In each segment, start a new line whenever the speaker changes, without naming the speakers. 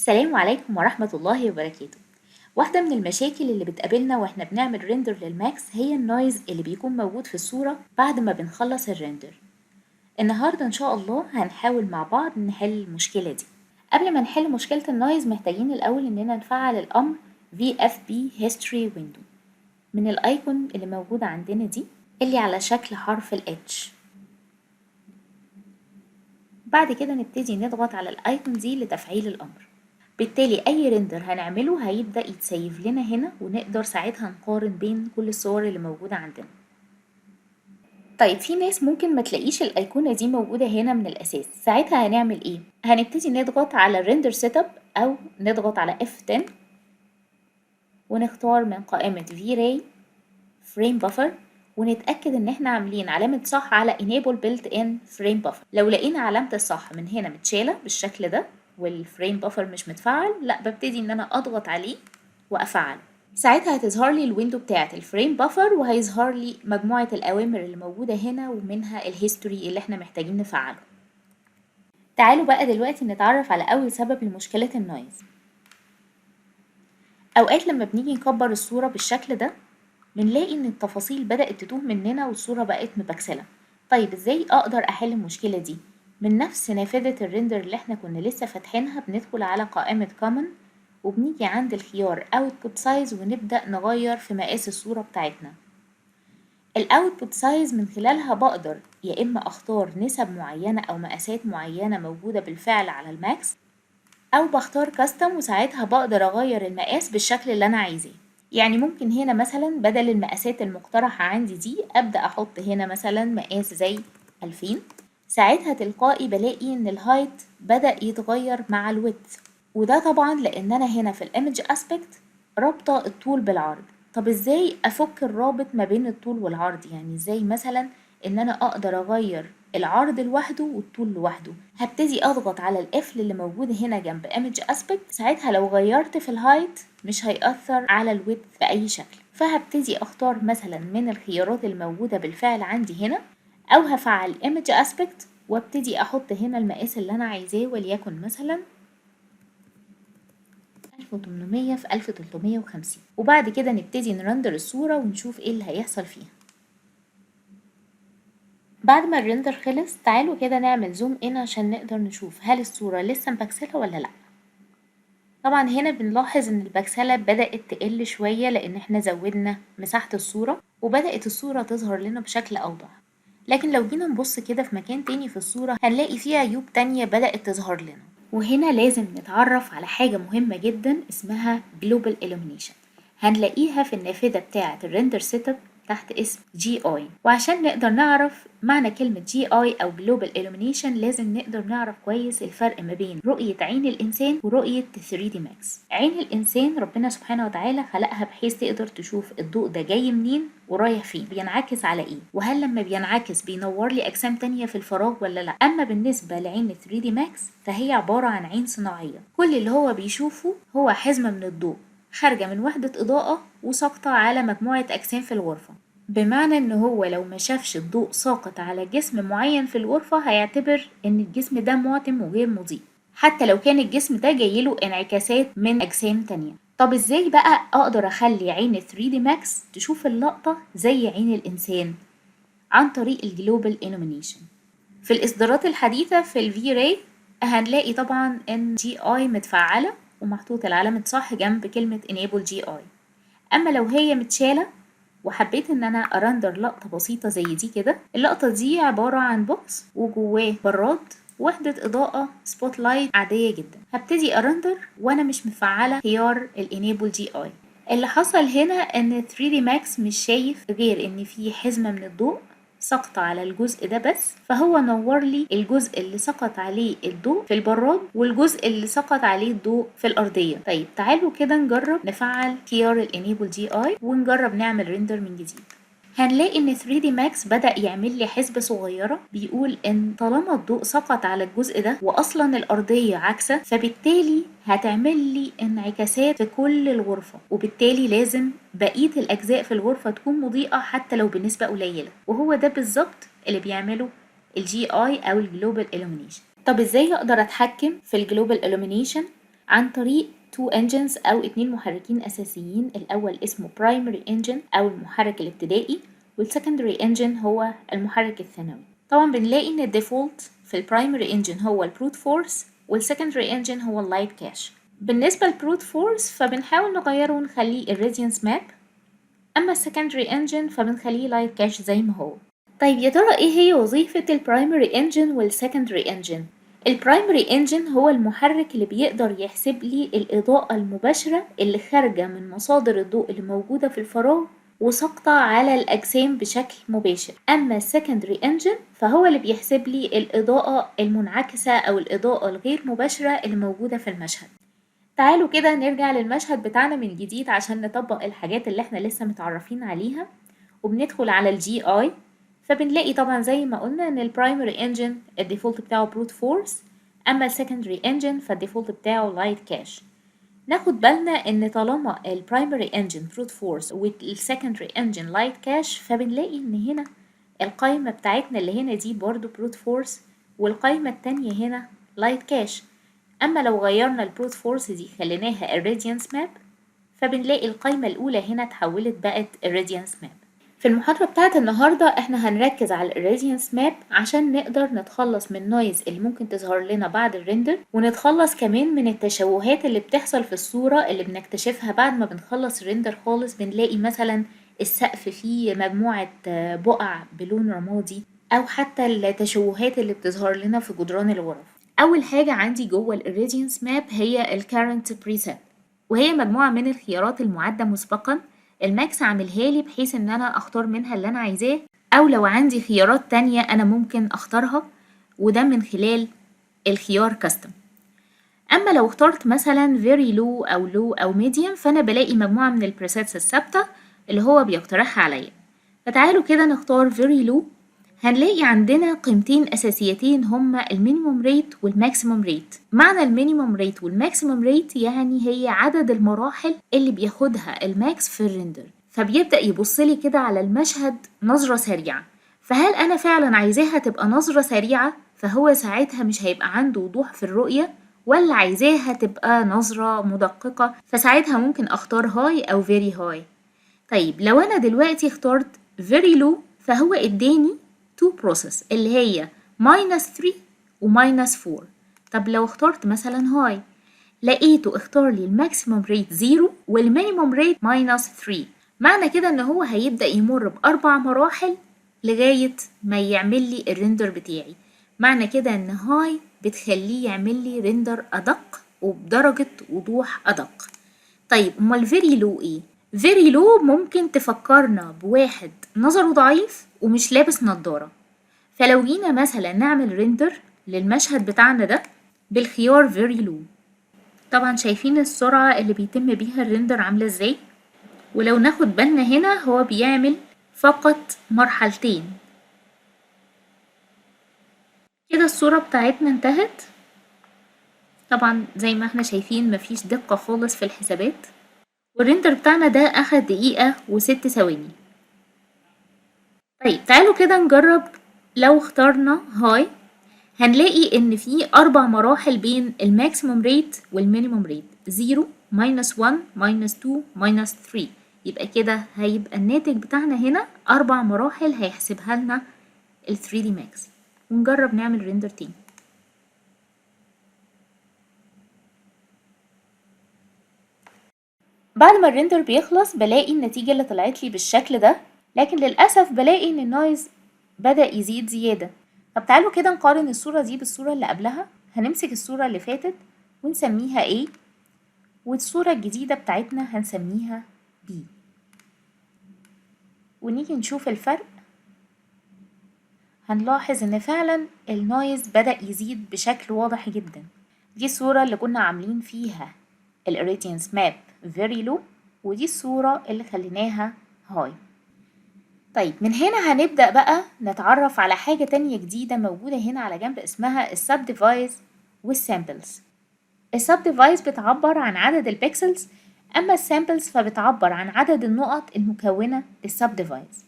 السلام عليكم ورحمة الله وبركاته. واحدة من المشاكل اللي بتقابلنا واحنا بنعمل ريندر للماكس هي النويز اللي بيكون موجود في الصورة بعد ما بنخلص الريندر. النهاردة إن شاء الله هنحاول مع بعض نحل المشكلة دي. قبل ما نحل مشكلة النويز محتاجين الأول إننا نفعل الأمر VFB History Window من الأيكون اللي موجودة عندنا دي اللي على شكل حرف ال H. بعد كده نبتدي نضغط على الأيكون دي لتفعيل الأمر. بالتالي أي ريندر هنعمله هيبدأ يتسيف لنا هنا ونقدر ساعتها نقارن بين كل الصور اللي موجودة عندنا. طيب في ناس ممكن ما تلاقيش الأيقونة دي موجودة هنا من الأساس، ساعتها هنعمل إيه؟ هنبتدي نضغط على الريندر سيت اب أو نضغط على F10 ونختار من قائمة V-Ray Frame Buffer ونتأكد إن إحنا عاملين علامة صح على Enable Built-in Frame Buffer. لو لقينا علامة الصح من هنا متشالة بالشكل ده والفريم بافر مش متفعل، لا ببتدي ان انا اضغط عليه وافعله. ساعتها هتظهر لي الويندو بتاعه الفريم بافر وهيظهر لي مجموعه الاوامر اللي موجوده هنا ومنها الهيستوري اللي احنا محتاجين نفعله. تعالوا بقى دلوقتي نتعرف على اول سبب لمشكله النويز. اوقات لما بنيجي نكبر الصوره بالشكل ده بنلاقي ان التفاصيل بدات تتوه مننا والصوره بقت مبكسله. طيب ازاي اقدر احل المشكله دي؟ من نفس نافذة الريندر اللي احنا كنا لسه فاتحينها بندخل على قائمة Common وبنيجي عند الخيار Output Size ونبدأ نغير في مقاس الصورة بتاعتنا. Output Size من خلالها بقدر يا إما أختار نسب معينة أو مقاسات معينة موجودة بالفعل على الماكس، أو بختار Custom وساعتها بقدر أغير المقاس بالشكل اللي أنا عايزاه. يعني ممكن هنا مثلا بدل المقاسات المقترحة عندي دي أبدأ أحط هنا مثلا مقاس زي 2000. ساعتها تلقائي بلاقي ان الهايت بدأ يتغير مع الويدث، وده طبعا لان انا هنا في الايمج اسبكت رابطة الطول بالعرض. طب ازاي افك الرابط ما بين الطول والعرض؟ يعني ازاي مثلا ان انا اقدر اغير العرض لوحده والطول لوحده؟ هبتدي اضغط على القفل اللي موجود هنا جنب ايمج اسبكت، ساعتها لو غيرت في الهايت مش هيأثر على الويدث بأي شكل. فهبتدي اختار مثلا من الخيارات الموجودة بالفعل عندي هنا، او هفعل image aspect وابتدي احط هنا المقاس اللي انا عايزاه وليكن مثلا 1800 في 1350، وبعد كده نبتدي نرندر الصورة ونشوف ايه اللي هيحصل فيها. بعد ما الرندر خلص تعالوا كده نعمل زوم ان عشان نقدر نشوف هل الصورة لسه مبكسلة ولا لا. طبعا هنا بنلاحظ ان البكسلة بدأت تقل شوية لان احنا زودنا مساحة الصورة وبدأت الصورة تظهر لنا بشكل اوضح. لكن لو جينا نبص كده في مكان تاني في الصورة هنلاقي فيها عيوب تانية بدأت تظهر لنا، وهنا لازم نتعرف على حاجة مهمة جدا اسمها Global Illumination. هنلاقيها في النافذة بتاعة الريندر سيت اب تحت اسم GI، وعشان نقدر نعرف معنى كلمة GI أو Global Illumination لازم نقدر نعرف كويس الفرق ما بين رؤية عين الإنسان ورؤية 3D Max. عين الإنسان ربنا سبحانه وتعالى خلقها بحيث تقدر تشوف الضوء ده جاي منين ورايح فين، بينعكس على ايه، وهل لما بينعكس بينور لي أجسام تانية في الفراغ ولا لا. أما بالنسبة لعين 3D Max فهي عبارة عن عين صناعية، كل اللي هو بيشوفه هو حزمة من الضوء خارجة من وحدة إضاءة وساقطة على مجموعة أجسام في الغرفة، بمعنى إن هو لو ما شافش الضوء ساقط على جسم معين في الغرفة هيعتبر إن الجسم ده معتم وغير مضيء، حتى لو كان الجسم ده جايله انعكاسات من أجسام تانية. طب إزاي بقى أقدر أخلي عين 3D Max تشوف اللقطة زي عين الإنسان؟ عن طريق الجلوبال إلومينيشن. في الإصدارات الحديثة في الفي-راي هنلاقي طبعا إن GI متفعلة ومحطوط العلامة صح جنب كلمة Enable GI. أما لو هي متشالة وحبيت إن أنا أرندر لقطة بسيطة زي دي كده، اللقطة دي عبارة عن بوكس وجواه براد وحدة إضاءة سبوت لايت عادية جدا. هبتدي أرندر وأنا مش مفعلة خيار الانيبل جي اي. اللي حصل هنا إن 3D Max مش شايف غير إن في حزمة من الضوء سقط على الجزء ده بس، فهو نور لي الجزء اللي سقط عليه الضوء في البراد والجزء اللي سقط عليه الضوء في الأرضية. طيب تعالوا كده نجرب نفعل خيار الانيبل جي اي ونجرب نعمل ريندر من جديد. هنلاقي ان 3D Max بدأ يعمل لي حسبة صغيرة بيقول ان طالما الضوء سقط على الجزء ده واصلا الارضية عكسة فبالتالي هتعمل لي انعكاسات في كل الغرفة، وبالتالي لازم بقية الاجزاء في الغرفة تكون مضيئة حتى لو بنسبة قليلة، وهو ده بالظبط اللي بيعمله الجي اي او الجلوبال illumination. طب ازاي اقدر اتحكم في الجلوبال illumination عن طريق two engines أو 2 محركين أساسيين. الأول اسمه primary engine أو المحرك الابتدائي، والsecondary engine هو المحرك الثانوي. طبعا بنلاقي إن الديفولت في البرايمري engine هو البروت فورس، والsecondary engine هو اللايت كاش. بالنسبة للبروت فورس فبنحاول نغيره ونخليه الراديانس ماب، أما السكندري انجن فبنخليه لايت كاش زي ما هو. طيب يا ترى ايه هي وظيفة البرايمري انجن والسكندري انجن؟ البرايمري انجن هو المحرك اللي بيقدر يحسب لي الإضاءة المباشرة اللي خارجة من مصادر الضوء اللي موجودة في الفراغ وساقطة على الأجسام بشكل مباشر. أما السكندري انجن فهو اللي بيحسب لي الإضاءة المنعكسة أو الإضاءة الغير مباشرة اللي موجودة في المشهد. تعالوا كده نرجع للمشهد بتاعنا من جديد عشان نطبق الحاجات اللي احنا لسه متعرفين عليها، وبندخل على الجي اي. فبنلاقي طبعا زي ما قلنا ان البرايمري انجن الديفولت بتاعه بروت فورس، اما السكندري انجن فالديفولت بتاعه لايت كاش. ناخد بالنا ان طالما البرايمري انجن بروت فورس والسكندري انجن لايت كاش فبنلاقي ان هنا القايمة بتاعتنا اللي هنا دي برضو بروت فورس، والقايمة التانية هنا لايت كاش. أما لو غيرنا البروت فورس دي خليناها الراديانس ماب فبنلاقي القايمة الأولى هنا اتحولت بقت الراديانس ماب. في المحاضرة بتاعت النهاردة احنا هنركز على الراديانس ماب عشان نقدر نتخلص من النويز اللي ممكن تظهر لنا بعد الريندر، ونتخلص كمان من التشوهات اللي بتحصل في الصورة اللي بنكتشفها بعد ما بنخلص الريندر خالص. بنلاقي مثلا السقف فيه مجموعة بقع بلون رمادي، أو حتى التشوهات اللي بتظهر لنا في جدران الغرف. أول حاجة عندي جوه الراديانس ماب هي الكارنت بريسيت، وهي مجموعة من الخيارات المعدة مسبقا. الماكس عاملها لي بحيث ان انا اختار منها اللي انا عايزاه، او لو عندي خيارات تانية انا ممكن اختارها، وده من خلال الخيار كاستم. اما لو اخترت مثلا very low او low او medium فانا بلاقي مجموعة من البريسيتس الثابتة اللي هو بيقترحها عليا. فتعالوا كده نختار very low. هنلاقي عندنا قيمتين أساسيتين هما المينيموم ريت والماكسيموم ريت. معنى المينيموم ريت والماكسيموم ريت يعني هي عدد المراحل اللي بياخدها الماكس في الريندر، فبيبدأ يبصلي كده على المشهد نظرة سريعة. فهل أنا فعلا عايزاها تبقى نظرة سريعة فهو ساعتها مش هيبقى عنده وضوح في الرؤية، ولا عايزاها تبقى نظرة مدققة فساعتها ممكن أختار هاي أو very high. طيب لو أنا دلوقتي اخترت very low فهو اداني two process اللي هي minus 3 و minus 4. طب لو اخترت مثلا هاي لقيته اختار لي الماكسيموم ريت 0 والمينيموم ريت minus 3. معنى كده ان هو هيبدأ يمر ب4 مراحل لغاية ما يعمل لي الريندر بتاعي. معنى كده ان هاي بتخليه يعمل لي ريندر أدق وبدرجة وضوح أدق. طيب امال فيري لو ايه؟ فيري لو ممكن تفكرنا بواحد نظره ضعيف ومش لابس نظارة. فلو جينا مثلا نعمل ريندر للمشهد بتاعنا ده بالخيار فيري لو، طبعا شايفين السرعة اللي بيتم بيها الريندر عاملة ازاي؟ ولو ناخد بالنا هنا هو بيعمل فقط مرحلتين. كده الصورة بتاعتنا انتهت. طبعا زي ما احنا شايفين مفيش دقة خالص في الحسابات، والريندر بتاعنا ده أخد دقيقة و6 ثواني. طيب تعالوا كده نجرب. لو اخترنا هاي هنلاقي إن في 4 مراحل بين الماكسيموم ريت والمينيموم ريت، 0 minus 1 minus 2 minus 3. يبقى كده هيبقى الناتج بتاعنا هنا 4 مراحل هيحسبها لنا ال 3D Max. ونجرب نعمل ريندر تاني. بعد ما الريندر بيخلص بلاقي النتيجة اللي طلعت لي بالشكل ده، لكن للأسف بلاقي إن النويز بدأ يزيد زيادة. طب تعالوا كده نقارن الصورة دي بالصورة اللي قبلها. هنمسك الصورة اللي فاتت ونسميها A، والصورة الجديدة بتاعتنا هنسميها B، ونيجي نشوف الفرق. هنلاحظ إن فعلا النويز بدأ يزيد بشكل واضح جدا. دي الصورة اللي كنا عاملين فيها الراديانس ماب very low، ودي الصورة اللي خليناها high. طيب من هنا هنبدأ بقى نتعرف على حاجة تانية جديدة موجودة هنا على جنب اسمها السب ديفايس والسامبلز. السب ديفايس بتعبر عن عدد البيكسلز، أما السامبلز فبتعبر عن عدد النقط المكونة للسب ديفايس.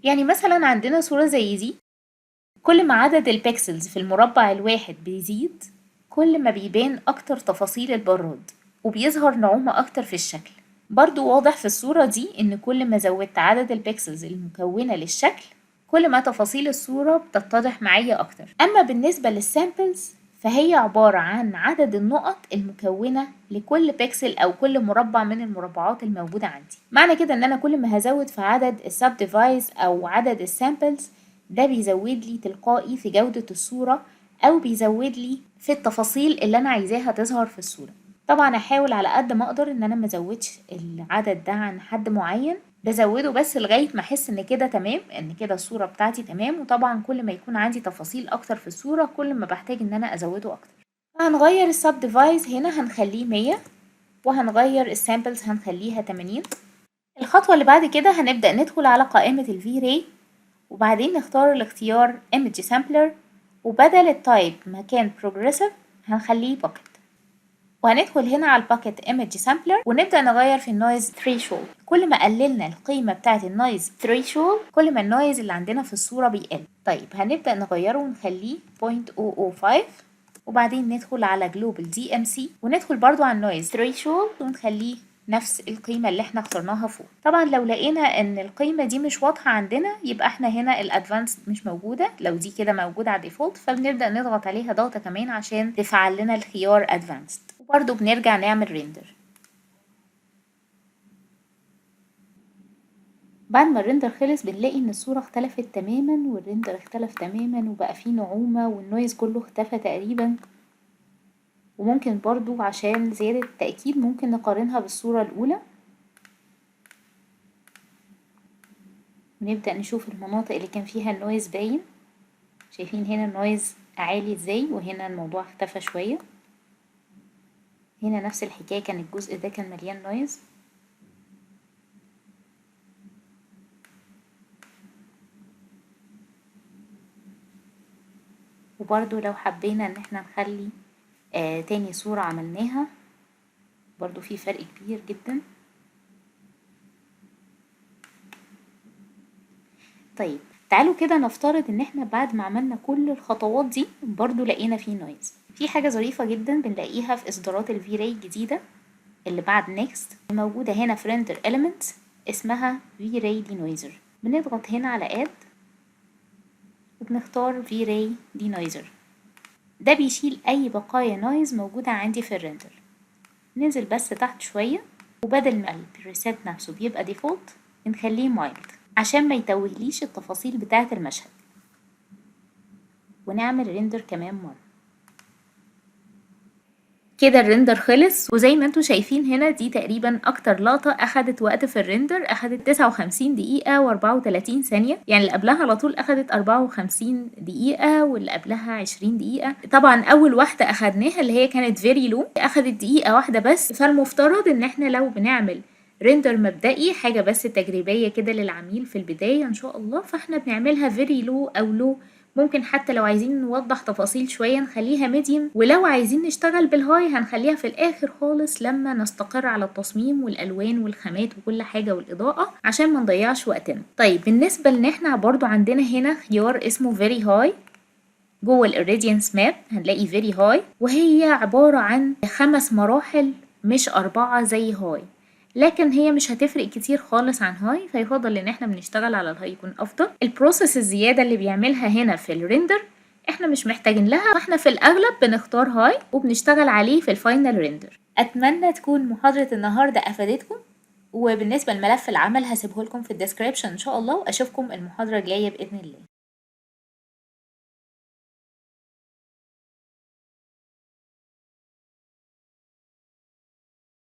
يعني مثلا عندنا صورة زي دي، كل ما عدد البيكسلز في المربع الواحد بيزيد كل ما بيبان اكتر تفاصيل البراد وبيظهر نعومة اكتر في الشكل. برضو واضح في الصورة دي ان كل ما زودت عدد البيكسلز المكونة للشكل كل ما تفاصيل الصورة بتتضح معايا اكتر. اما بالنسبة للسامبلز فهي عبارة عن عدد النقط المكونة لكل بيكسل أو كل مربع من المربعات الموجودة عندي. معنى كده إن أنا كل ما هزود في عدد السب ديفايس أو عدد السامبلز ده بيزود لي تلقائي في جودة الصورة أو بيزود لي في التفاصيل اللي أنا عايزاها تظهر في الصورة. طبعا أحاول على قد ما أقدر إن أنا مزودش العدد ده عن حد معين، بزوده بس لغاية ما أحس إن كده تمام، إن كده الصورة بتاعتي تمام. وطبعا كل ما يكون عندي تفاصيل أكتر في الصورة كل ما بحتاج إن أنا أزوده أكتر. هنغير السب ديفايس هنا هنخليه 100 وهنغير السامبلز هنخليها 80. الخطوة اللي بعد كده هنبدأ ندخل على قائمة الفي راي وبعدين نختار الاختيار Image Sampler وبدل التايب مكان Progressive هنخليه Bucket، وهندخل هنا على الباكت Image Sampler ونبدأ نغير في النويز Threshold. كل ما قللنا القيمة بتاعة النويز Threshold كل ما النويز اللي عندنا في الصورة بيقل. طيب هنبدأ نغيره ونخليه 0.005 وبعدين ندخل على Global DMC وندخل برضو على النويز Threshold ونخليه نفس القيمة اللي احنا اخترناها فوق. طبعا لو لقينا ان القيمة دي مش واضحة عندنا يبقى احنا هنا الادفانس مش موجودة. لو دي كده موجودة على ديفولت فبنبدأ نضغط عليها ضغطة كمان عشان تفعل لنا الخيار ادفانسد، وبرضو بنرجع نعمل ريندر. بعد ما الريندر خلص بنلاقي ان الصورة اختلفت تماما والريندر اختلف تماما وبقى فيه نعومة والنويز كله اختفى تقريبا. وممكن برضو عشان زيادة التأكيد ممكن نقارنها بالصورة الأولى ونبدأ نشوف المناطق اللي كان فيها النويز باين. شايفين هنا النويز عالي ازاي وهنا الموضوع اختفى شوية. هنا نفس الحكاية كان الجزء ده كان مليان نويز. وبرضو لو حبينا ان احنا نخلي تاني صورة عملناها برضو في فرق كبير جدا. طيب تعالوا كده نفترض ان احنا بعد ما عملنا كل الخطوات دي برضو لقينا فيه نويز. في حاجة ظريفة جدا بنلاقيها في اصدارات الفي راي الجديدة اللي بعد نيكست موجودة هنا في ريندر elements اسمها في راي دينويزر. بنضغط هنا على اد وبنختار في راي دينويزر. ده بيشيل اي بقايا نويز موجودة عندي في الريندر. ننزل بس تحت شوية وبدل ما البريسيت نفسه بيبقى ديفولت نخليه مايلد عشان ما يتوهليش التفاصيل بتاعة المشهد، ونعمل ريندر كمان مرة. كده الريندر خلص وزي ما انتوا شايفين هنا دي تقريبا اكتر لقطة اخدت وقت في الريندر، اخدت 59 دقيقة و34 ثانية. يعني اللي قبلها على طول اخدت 54 دقيقة واللي قبلها 20 دقيقة. طبعا اول واحدة اخدناها اللي هي كانت فيري لو اخدت دقيقة واحدة بس. فالمفترض ان احنا لو بنعمل ريندر مبدئي حاجة بس تجريبية كده للعميل في البداية ان شاء الله، فاحنا بنعملها فيري لو او لو. ممكن حتى لو عايزين نوضح تفاصيل شوية نخليها ميديم، ولو عايزين نشتغل بالهاي هنخليها في الاخر خالص لما نستقر على التصميم والالوان والخامات وكل حاجة والاضاءة عشان ما نضيعش وقتنا. طيب بالنسبة لان احنا برضو عندنا هنا خيار اسمه فيري هاي جوه الإيريديانس ماب هنلاقي فيري هاي، وهي عبارة عن 5 مراحل مش 4 زي هاي، لكن هي مش هتفرق كتير خالص عن هاي، فيفضل ان احنا بنشتغل على الهاي يكون افضل. البروسيس الزيادة اللي بيعملها هنا في الريندر احنا مش محتاجين لها، واحنا في الاغلب بنختار هاي وبنشتغل عليه في الفاينل ريندر. اتمنى تكون محاضرة النهاردة افادتكم، وبالنسبة لملف العمل هسيبه لكم في الديسكريبشن ان شاء الله، واشوفكم المحاضرة الجاية باذن الله.